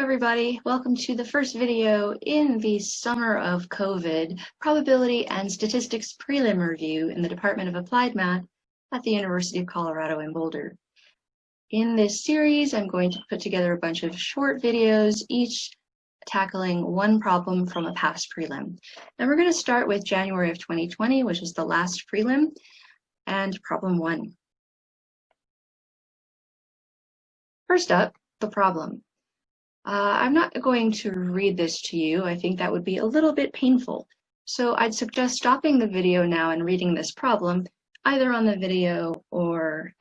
everybody. Welcome to the first video in the Summer of COVID Probability and Statistics Prelim Review in the Department of Applied Math at the University of Colorado in Boulder. In this series, I'm going to put together a bunch of short videos, each tackling one problem from a past prelim. And we're going to start with January of 2020, which is the last prelim, and problem 1. First up, the problem. I'm not going to read this to you. I think that would be a little bit painful. So I'd suggest stopping the video now and reading this problem, either on the video or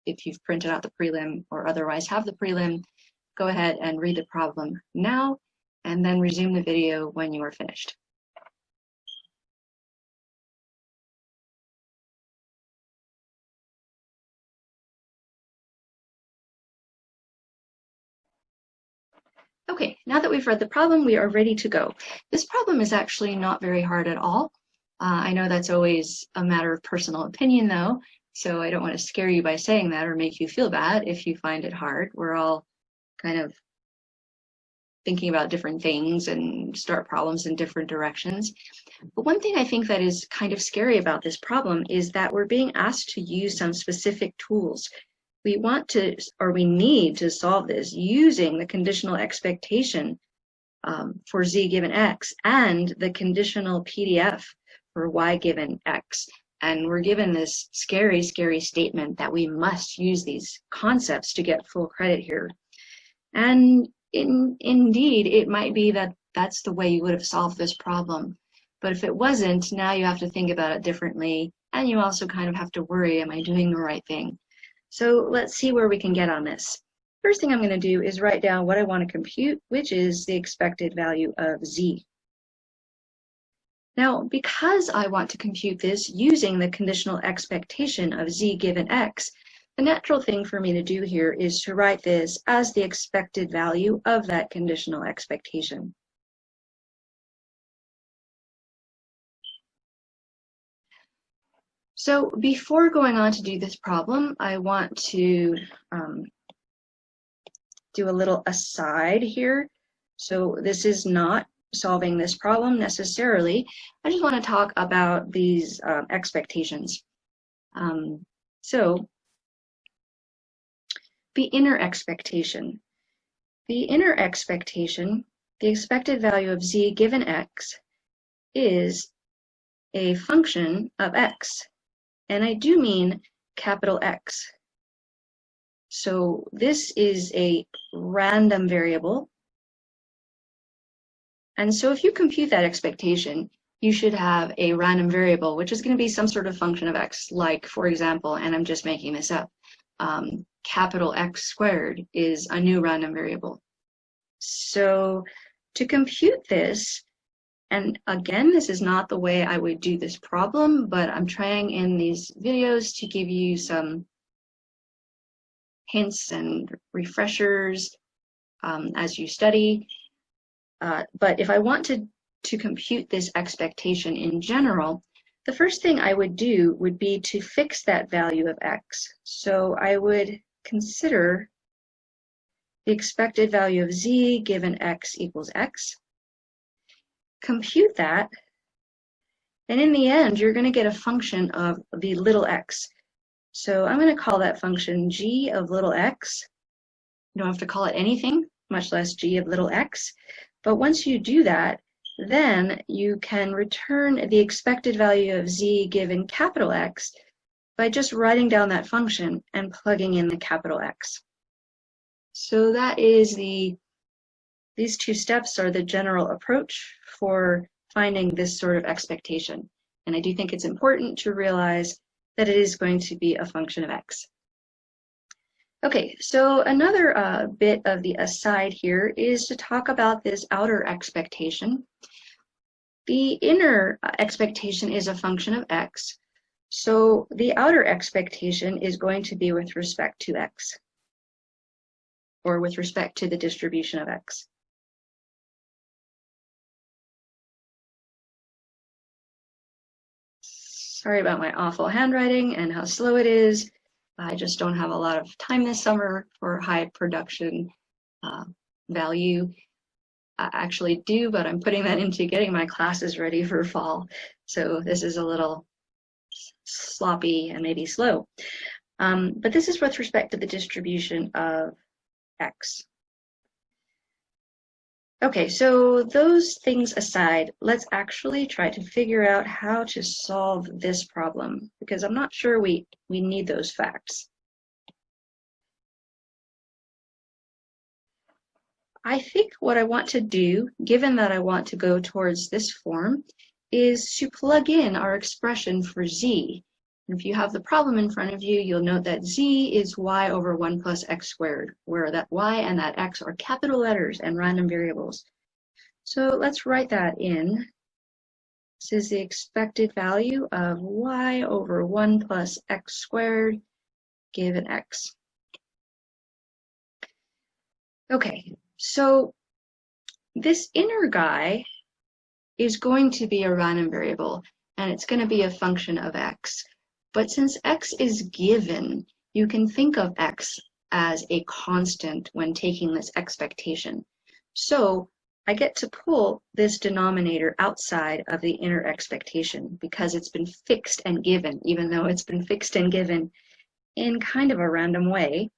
if you've printed out the prelim or otherwise have the prelim, go ahead and read the problem now and then resume the video when you are finished. Okay, now that we've read the problem, we are ready to go. This problem is actually not very hard at all. I know that's always a matter of personal opinion though, so I don't want to scare you by saying that or make you feel bad if you find it hard. We're all kind of thinking about different things and start problems in different directions. But one thing I think that is kind of scary about this problem is that we're being asked to use some specific tools. We want to, or we need to solve this using the conditional expectation for z given x and the conditional PDF for y given x. And we're given this scary, scary statement that we must use these concepts to get full credit here. And indeed, it might be that that's the way you would have solved this problem. But if it wasn't, now you have to think about it differently. And you also kind of have to worry, am I doing the right thing? So let's see where we can get on this. First thing I'm going to do is write down what I want to compute, which is the expected value of z. Now, because I want to compute this using the conditional expectation of z given x, the natural thing for me to do here is to write this as the expected value of that conditional expectation. So before going on to do this problem, I want to do a little aside here. So this is not solving this problem necessarily. I just want to talk about these expectations. So the inner expectation. The inner expectation, the expected value of z given x, is a function of x. And I do mean capital X. So this is a random variable. And so if you compute that expectation, you should have a random variable, which is going to be some sort of function of X, like, for example, and I'm just making this up, capital X squared is a new random variable. So to compute this, and again, this is not the way I would do this problem, but I'm trying in these videos to give you some hints and refreshers as you study. But if I wanted to compute this expectation in general, the first thing I would do would be to fix that value of x. So I would consider the expected value of z given x equals x. Compute that, and in the end, you're going to get a function of the little x. So I'm going to call that function g of little x. You don't have to call it anything, much less g of little x. But once you do that, then you can return the expected value of z given capital X by just writing down that function and plugging in the capital X. So that is these two steps are the general approach for finding this sort of expectation. And I do think it's important to realize that it is going to be a function of x. Okay, so another bit of the aside here is to talk about this outer expectation. The inner expectation is a function of x, so the outer expectation is going to be with respect to x, or with respect to the distribution of x. Sorry about my awful handwriting and how slow it is. I just don't have a lot of time this summer for high production value actually do, but I'm putting that into getting my classes ready for fall. So this is a little sloppy and maybe slow. But this is with respect to the distribution of x. Okay, so those things aside, let's actually try to figure out how to solve this problem, because I'm not sure we need those facts. I think what I want to do, given that I want to go towards this form, is to plug in our expression for z. And if you have the problem in front of you, you'll note that z is y over 1 plus x squared, where that y and that x are capital letters and random variables. So let's write that in. This is the expected value of y over 1 plus x squared given x. Okay, so this inner guy is going to be a random variable, and it's going to be a function of x. But since x is given, you can think of x as a constant when taking this expectation. So I get to pull this denominator outside of the inner expectation because it's been fixed and given, even though it's been fixed and given in kind of a random way.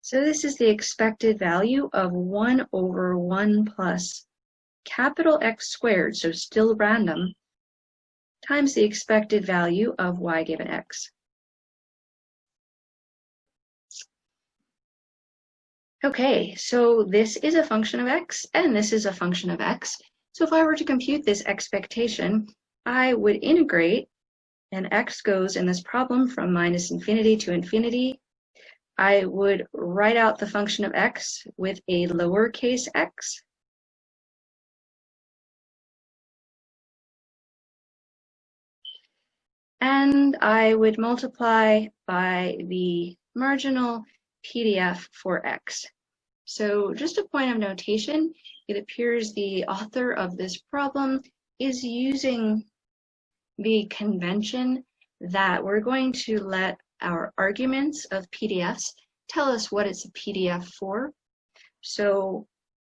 So this is the expected value of 1 over 1 plus capital X squared, so still random, times the expected value of y given x. Okay, so this is a function of x, and this is a function of x. So if I were to compute this expectation, I would integrate, and x goes in this problem from minus infinity to infinity. I would write out the function of x with a lowercase x. And I would multiply by the marginal PDF for x. So just a point of notation, it appears the author of this problem is using the convention that we're going to let our arguments of PDFs tell us what it's a PDF for. So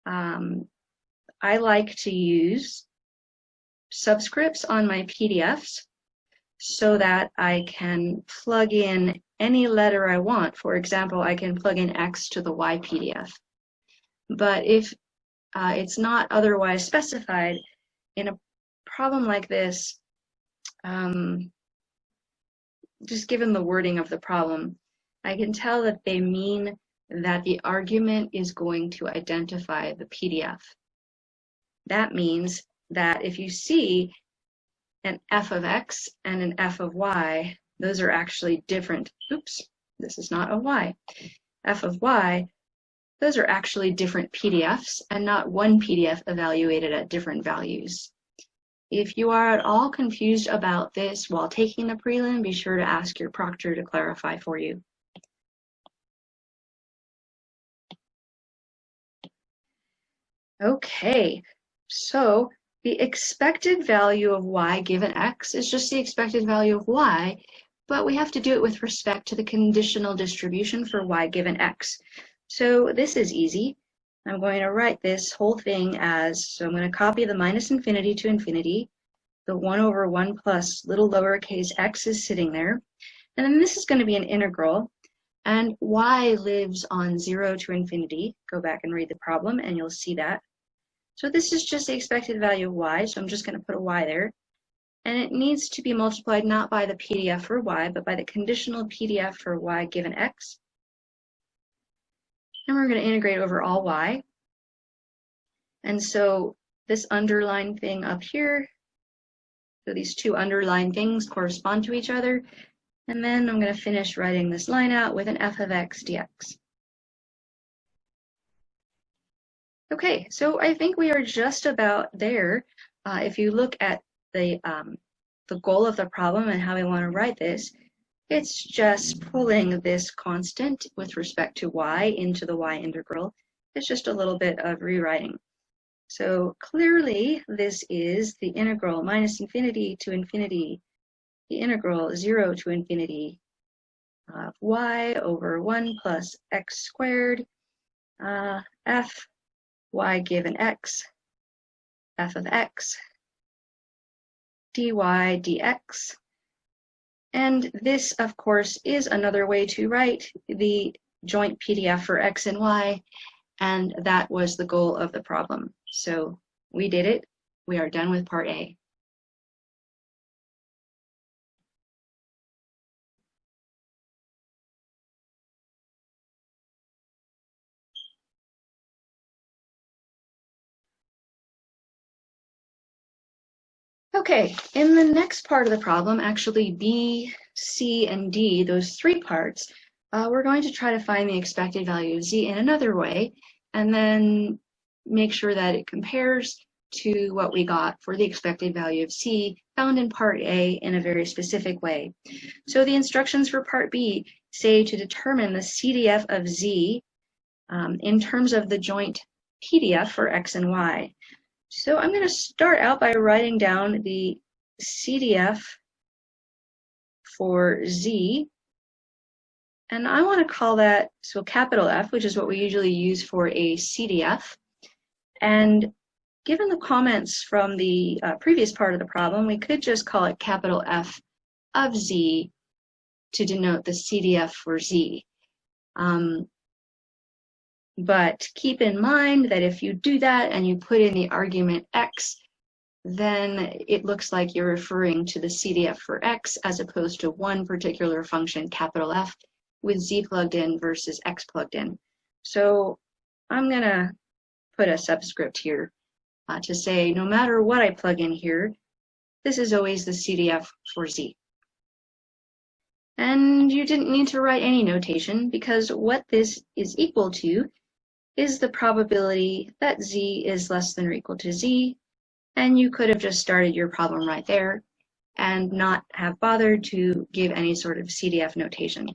I like to use subscripts on my PDFs so that I can plug in any letter I want. For example, I can plug in X to the Y PDF. But if it's not otherwise specified, in a problem like this, just given the wording of the problem, I can tell that they mean that the argument is going to identify the PDF. That means that if you see an f of x and an f of y, those are actually different. Oops, this is not a y. F of y, those are actually different PDFs and not one PDF evaluated at different values. If you are at all confused about this while taking the prelim, be sure to ask your proctor to clarify for you. Okay, so the expected value of y given x is just the expected value of y, but we have to do it with respect to the conditional distribution for y given x. So this is easy. I'm going to write this whole thing as, so I'm going to copy the minus infinity to infinity. The 1 over 1 plus little lowercase x is sitting there. And then this is going to be an integral. And y lives on 0 to infinity. Go back and read the problem and you'll see that. So this is just the expected value of y, so I'm just going to put a y there. And it needs to be multiplied not by the PDF for y, but by the conditional PDF for y given x. And we're going to integrate over all y. And so this underlined thing up here, so these two underlined things correspond to each other. And then I'm going to finish writing this line out with an f of x dx. Okay, so I think we are just about there. If you look at the goal of the problem and how we want to write this, it's just pulling this constant with respect to y into the y integral. It's just a little bit of rewriting. So clearly this is the integral minus infinity to infinity, the integral 0 to infinity of y over 1 plus x squared f y given x, f of x, dy dx. And this, of course, is another way to write the joint PDF for x and y, and that was the goal of the problem. So we did it. We are done with part A. Okay, in the next part of the problem, actually B, C, and D, those three parts, we're going to try to find the expected value of Z in another way, and then make sure that it compares to what we got for the expected value of C found in part A in a very specific way. So the instructions for part B say to determine the CDF of Z in terms of the joint PDF for X and Y. So I'm going to start out by writing down the CDF for Z, and I want to call that, so capital F, which is what we usually use for a CDF. And given the comments from the previous part of the problem, we could just call it capital F of Z to denote the CDF for Z. But keep in mind that if you do that and you put in the argument x, then it looks like you're referring to the CDF for x as opposed to one particular function, capital F, with Z plugged in versus x plugged in. So I'm going to put a subscript here to say no matter what I plug in here, this is always the CDF for Z. And you didn't need to write any notation because what this is equal to is the probability that Z is less than or equal to Z, and you could have just started your problem right there and not have bothered to give any sort of CDF notation.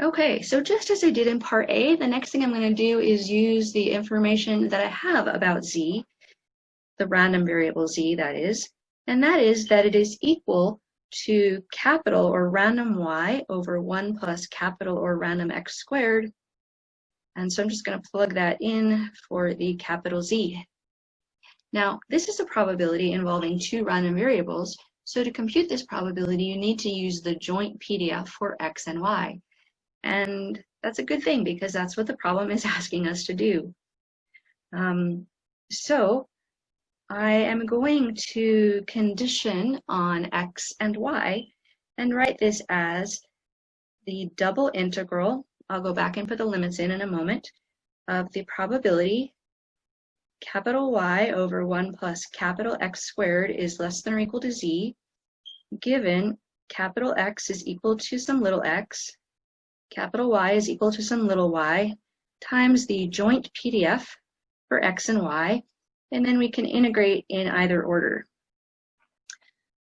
Okay, so just as I did in part A, the next thing I'm going to do is use the information that I have about Z, the random variable Z that is, and that is that it is equal to capital or random y over 1 plus capital or random x squared. And so I'm just going to plug that in for the capital Z. Now, this is a probability involving two random variables. So to compute this probability, you need to use the joint PDF for x and y. And that's a good thing because that's what the problem is asking us to do. So I am going to condition on x and y and write this as the double integral, I'll go back and put the limits in a moment, of the probability capital Y over 1 plus capital X squared is less than or equal to Z, given capital X is equal to some little x, capital Y is equal to some little y, times the joint PDF for x and y, and then we can integrate in either order.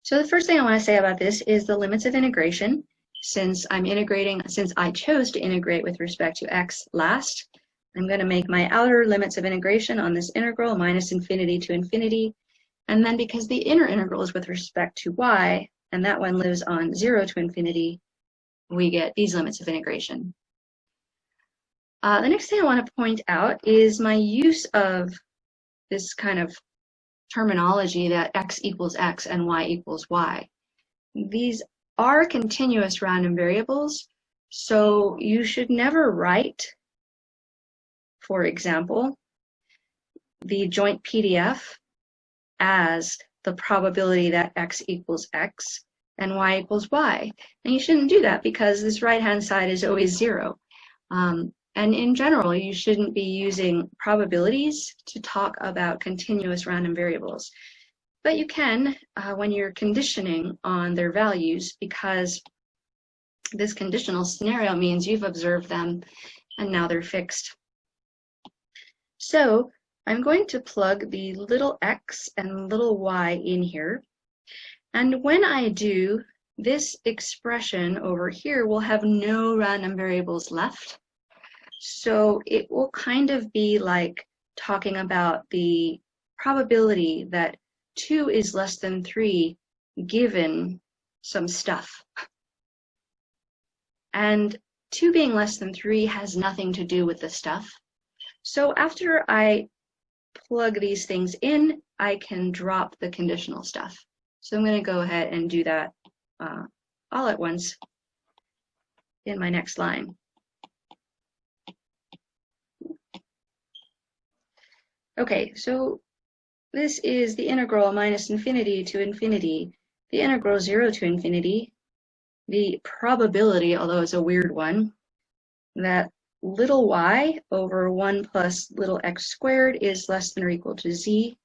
So the first thing I want to say about this is the limits of integration. Since I chose to integrate with respect to x last, I'm going to make my outer limits of integration on this integral minus infinity to infinity. And then because the inner integral is with respect to y, and that one lives on 0 to infinity, we get these limits of integration. The next thing I want to point out is my use of this kind of terminology that x equals x and y equals y. These are continuous random variables, so you should never write, for example, the joint PDF as the probability that x equals x and y equals y. And you shouldn't do that because this right-hand side is always 0. And in general, you shouldn't be using probabilities to talk about continuous random variables. But you can when you're conditioning on their values, because this conditional scenario means you've observed them and now they're fixed. So I'm going to plug the little x and little y in here. And when I do, this expression over here will have no random variables left. So it will kind of be like talking about the probability that 2 is less than 3 given some stuff. And 2 being less than 3 has nothing to do with the stuff. So after I plug these things in, I can drop the conditional stuff. So I'm going to go ahead and do that all at once in my next line. Okay, so this is the integral minus infinity to infinity, the integral 0 to infinity, the probability, although it's a weird one, that little y over 1 plus little x squared is less than or equal to z,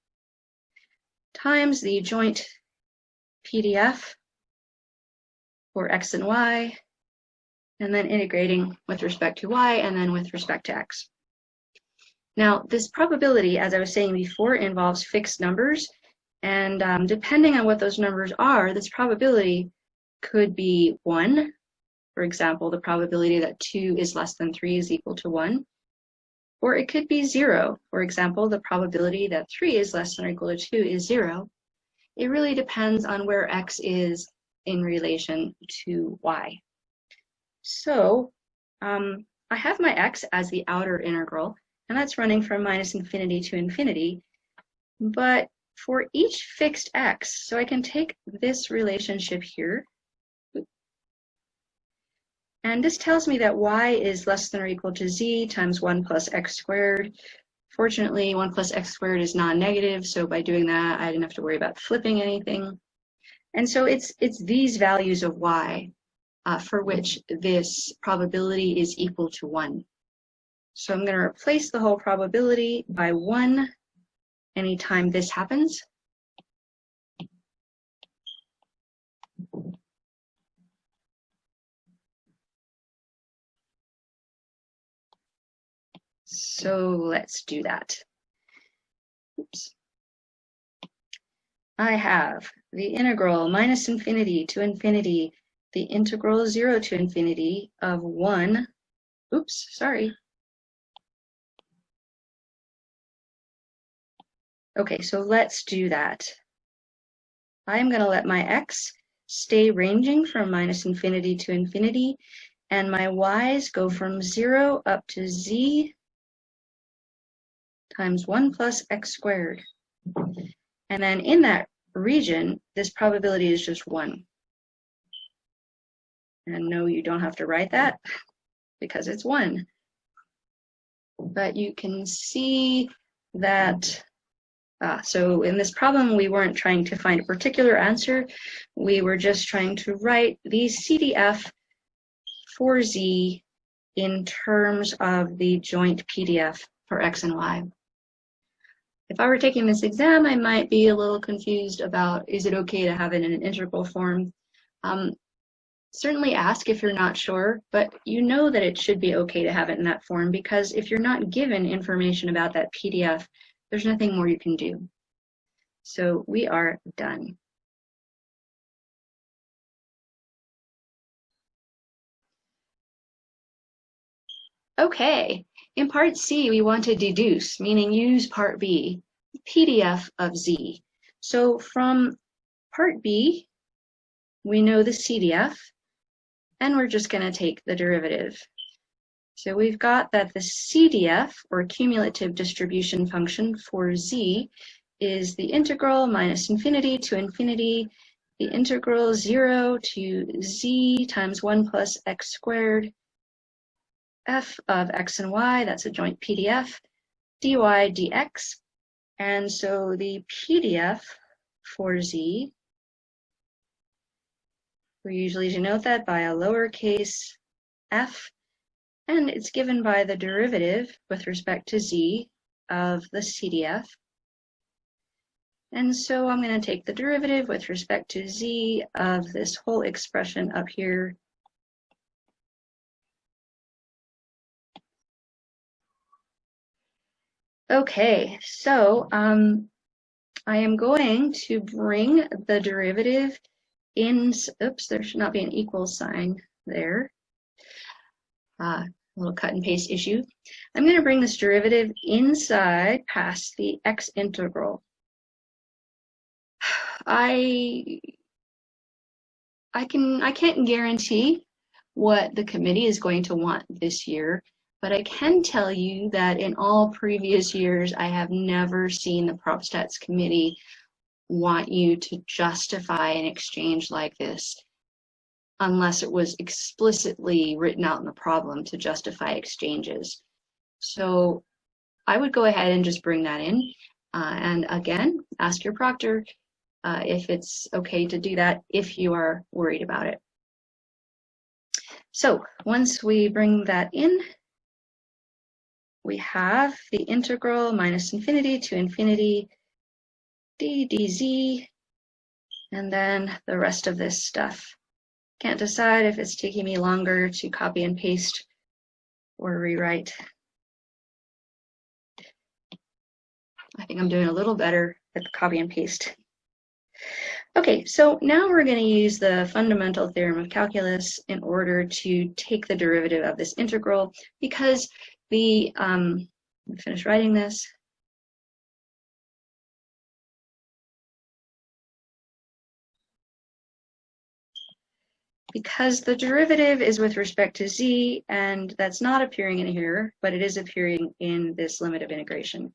times the joint PDF for x and y, and then integrating with respect to y and then with respect to x. Now, this probability, as I was saying before, involves fixed numbers, and depending on what those numbers are, this probability could be 1. For example, the probability that 2 is less than 3 is equal to 1. Or it could be 0. For example, the probability that 3 is less than or equal to 2 is 0. It really depends on where x is in relation to y. So I have my x as the outer integral, and that's running from minus infinity to infinity. But for each fixed x, so I can take this relationship here, and this tells me that y is less than or equal to z times 1 plus x squared. Fortunately, 1 plus x squared is non-negative, so by doing that, I didn't have to worry about flipping anything. And so it's these values of y for which this probability is equal to 1. So I'm going to replace the whole probability by 1 anytime this happens. So let's do that. Oops. I have the integral minus infinity to infinity, the integral 0 to infinity of 1. Oops, sorry. Okay, so let's do that. I'm going to let my x stay ranging from minus infinity to infinity, and my y's go from 0 up to z times 1 plus x squared. And then in that region, this probability is just 1. And no, you don't have to write that because it's 1. But you can see that, so in this problem, we weren't trying to find a particular answer. We were just trying to write the CDF for z in terms of the joint PDF for x and y. If I were taking this exam, I might be a little confused about, is it okay to have it in an integral form? Certainly ask if you're not sure, but you know that it should be okay to have it in that form, because if you're not given information about that PDF, there's nothing more you can do. So we are done. Okay, in part C, we want to deduce, meaning use part B, PDF of Z. So from part B, we know the CDF, and we're just going to take the derivative. So we've got that the CDF, or cumulative distribution function for Z, is the integral minus infinity to infinity, the integral 0 to z times 1 plus x squared, f of x and y, that's a joint PDF, dy dx. And so the PDF for z, we usually denote that by a lowercase f, and it's given by the derivative with respect to z of the CDF. And so I'm going to take the derivative with respect to z of this whole expression up here. Okay, so I am going to bring the derivative in, oops, there should not be an equal sign there. A little cut and paste issue. I'm going to bring this derivative inside past the x integral. I can't guarantee what the committee is going to want this year, but I can tell you that in all previous years, I have never seen the Prop Stats committee want you to justify an exchange like this unless it was explicitly written out in the problem to justify exchanges. So I would go ahead and just bring that in. And again, ask your proctor if it's okay to do that if you are worried about it. So once we bring that in, we have the integral minus infinity to infinity d dz, and then the rest of this stuff. Can't decide if it's taking me longer to copy and paste or rewrite. I think I'm doing a little better at the copy and paste. Okay, so now we're going to use the fundamental theorem of calculus in order to take the derivative of this integral, because the, let me finish writing this. Because the derivative is with respect to z, and that's not appearing in here, but it is appearing in this limit of integration.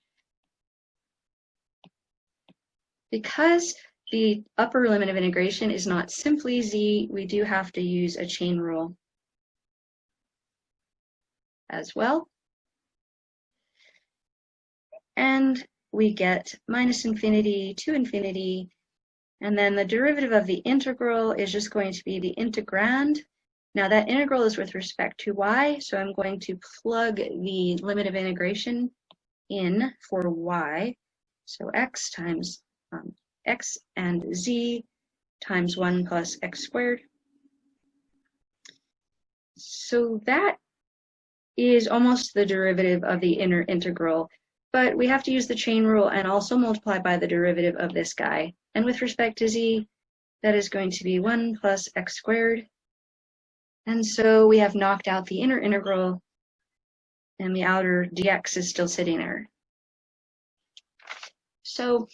Because the upper limit of integration is not simply z, we do have to use a chain rule as well. And we get minus infinity to infinity, and then the derivative of the integral is just going to be the integrand. Now that integral is with respect to y, so I'm going to plug the limit of integration in for y. So x times x and z times 1 plus x squared. So that is almost the derivative of the inner integral, but we have to use the chain rule and also multiply by the derivative of this guy. And with respect to z, that is going to be 1 plus x squared. And so we have knocked out the inner integral, and the outer dx is still sitting there. So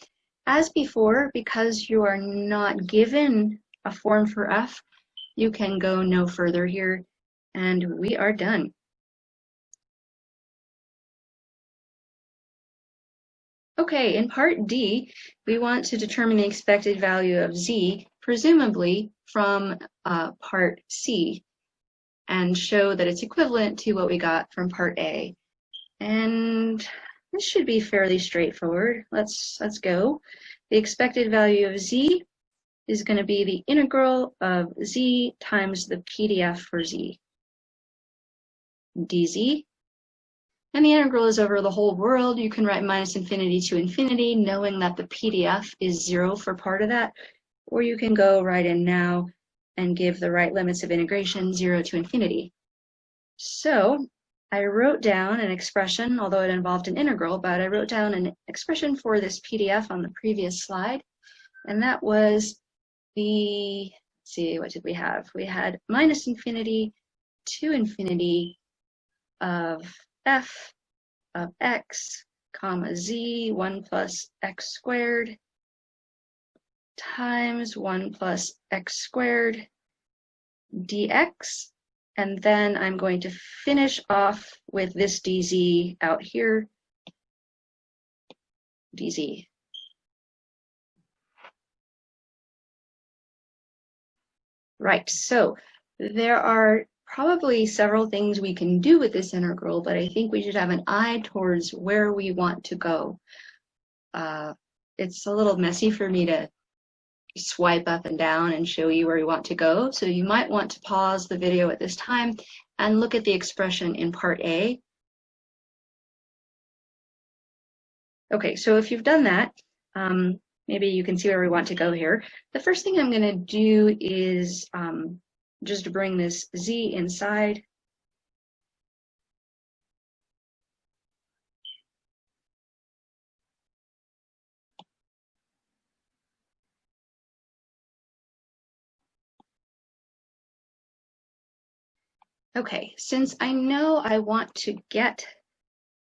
as before, because you are not given a form for f, you can go no further here, and we are done. Okay, in part D, we want to determine the expected value of z, presumably from part C, and show that it's equivalent to what we got from part A. And this should be fairly straightforward. Let's go. The expected value of z is going to be the integral of z times the PDF for z, dz. And the integral is over the whole world. You can write minus infinity to infinity, knowing that the PDF is 0 for part of that. Or you can go right in now and give the right limits of integration 0 to infinity. So I wrote down an expression, although it involved an integral, but I wrote down an expression for this PDF on the previous slide. And that was the, let's see, what did we have? We had minus infinity to infinity of f of x comma z 1 plus x squared times 1 plus x squared dx, and then I'm going to finish off with this dz out here, dz. Right, so there are probably several things we can do with this integral, but I think we should have an eye towards where we want to go. It's a little messy for me to swipe up and down and show you where you want to go, so you might want to pause the video at this time and look at the expression in part A. Okay, so if you've done that, maybe you can see where we want to go here. The first thing I'm going to do is just bring this z inside. Okay, since I know I want to get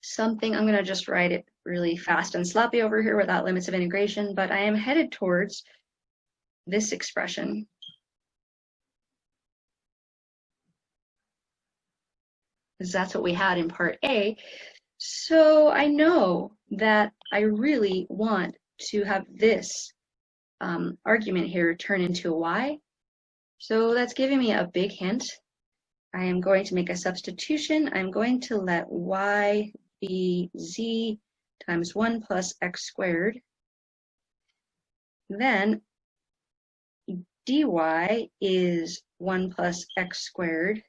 something, I'm going to just write it really fast and sloppy over here without limits of integration, but I am headed towards this expression. because that's what we had in part A. So I know that I really want to have this argument here turn into a y. So that's giving me a big hint. I am going to make a substitution. I'm going to let y be z times 1 plus x squared. Then dy is 1 plus x squared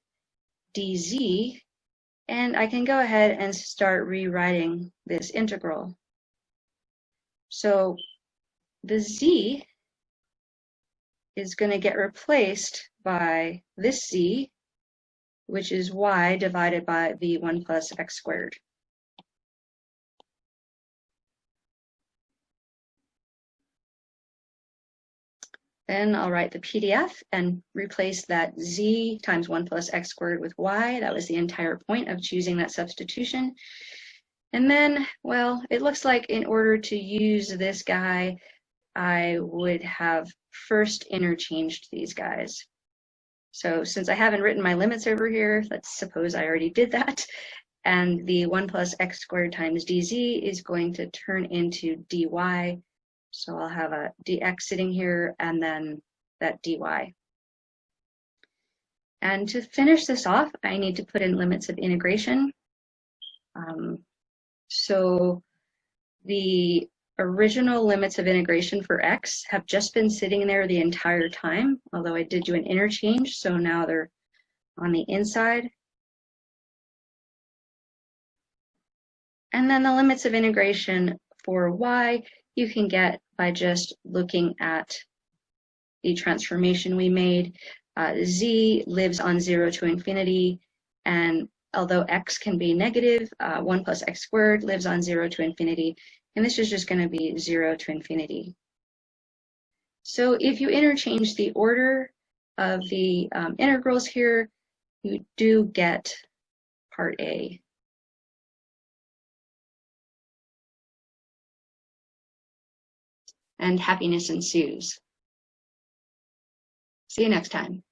dz, and I can go ahead and start rewriting this integral. So the z is going to get replaced by this z, which is y divided by the 1 plus x squared. Then I'll write the PDF and replace that z times 1 plus x squared with y. That was the entire point of choosing that substitution. And then, well, it looks like in order to use this guy, I would have first interchanged these guys. So since I haven't written my limits over here, let's suppose I already did that. And the 1 plus x squared times dz is going to turn into dy. So I'll have a dx sitting here and then that dy. And to finish this off, I need to put in limits of integration. So the original limits of integration for x have just been sitting there the entire time, although I did do an interchange, so now they're on the inside. And then the limits of integration for y you can get by just looking at the transformation we made. Z lives on 0 to infinity, and although x can be negative, 1 plus x squared lives on 0 to infinity, and this is just going to be 0 to infinity. So if you interchange the order of the integrals here, you do get part A. And happiness ensues. See you next time.